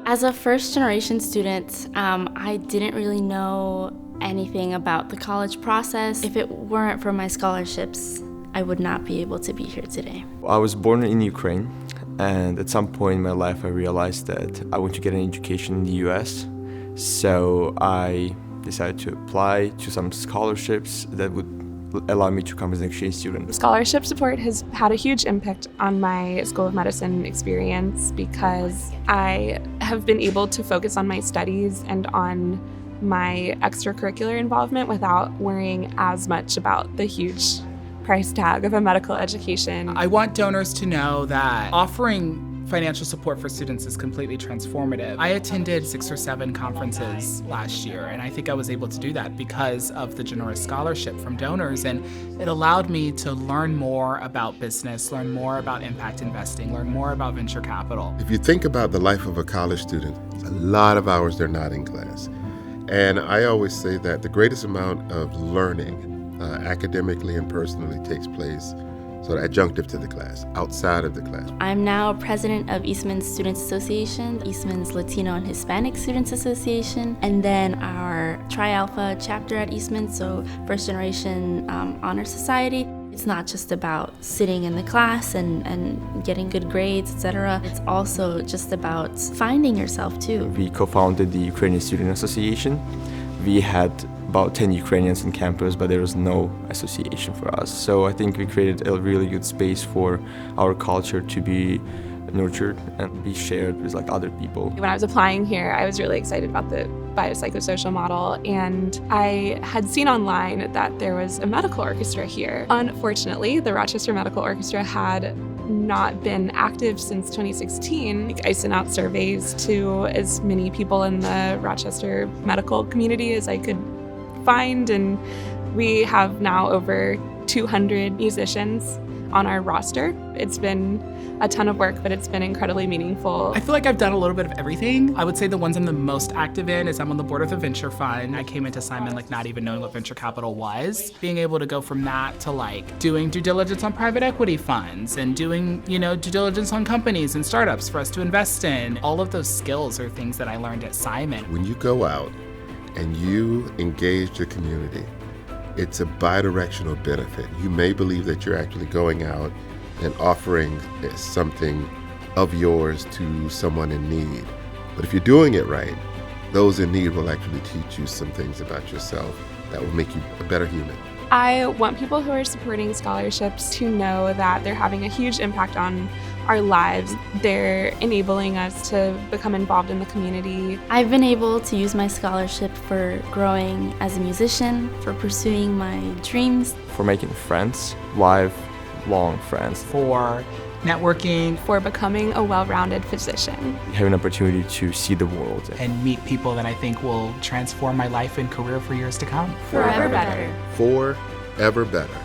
As a first-generation student, I didn't really know anything about the college process. If it weren't for my scholarships, I would not be able to be here today. I was born in Ukraine, and at some point in my life I realized that I want to get an education in the US. So I decided to apply to some scholarships that would allow me to come as an exchange student. Scholarship support has had a huge impact on my School of Medicine experience because I have been able to focus on my studies and on my extracurricular involvement without worrying as much about the huge price tag of a medical education. I want donors to know that offering financial support for students is completely transformative. I attended 6 or 7 conferences last year, and I think I was able to do that because of the generous scholarship from donors, and it allowed me to learn more about business, learn more about impact investing, learn more about venture capital. If you think about the life of a college student, a lot of hours they're not in class. And I always say that the greatest amount of learning academically and personally takes place sort of adjunctive to the class, outside of the class. I'm now president of Eastman's Students Association, Eastman's Latino and Hispanic Students Association, and then our Tri Alpha chapter at Eastman, so First Generation Honor Society. It's not just about sitting in the class and getting good grades, etc. It's also just about finding yourself too. We co-founded the Ukrainian Student Association. We had about 10 Ukrainians on campus, but there was no association for us. So I think we created a really good space for our culture to be nurtured and be shared with other people. When I was applying here, I was really excited about the biopsychosocial model, and I had seen online that there was a medical orchestra here. Unfortunately, the Rochester Medical Orchestra had not been active since 2016. I sent out surveys to as many people in the Rochester medical community as I could find, and we have now over 200 musicians on our roster. It's been a ton of work, but it's been incredibly meaningful. I feel like I've done a little bit of everything. I would say the ones I'm the most active in is I'm on the board of a venture fund. I came into Simon not even knowing what venture capital was. Being able to go from that to doing due diligence on private equity funds and doing, due diligence on companies and startups for us to invest in. All of those skills are things that I learned at Simon. When you go out and you engage the community, it's a bidirectional benefit. You may believe that you're actually going out and offering something of yours to someone in need. But if you're doing it right, those in need will actually teach you some things about yourself that will make you a better human. I want people who are supporting scholarships to know that they're having a huge impact on our lives. They're enabling us to become involved in the community. I've been able to use my scholarship for growing as a musician, for pursuing my dreams, For making friends, lifelong friends. For networking. For becoming a well-rounded physician. Have an opportunity to see the world. And meet people that I think will transform my life and career for years to come. Forever better. Forever better.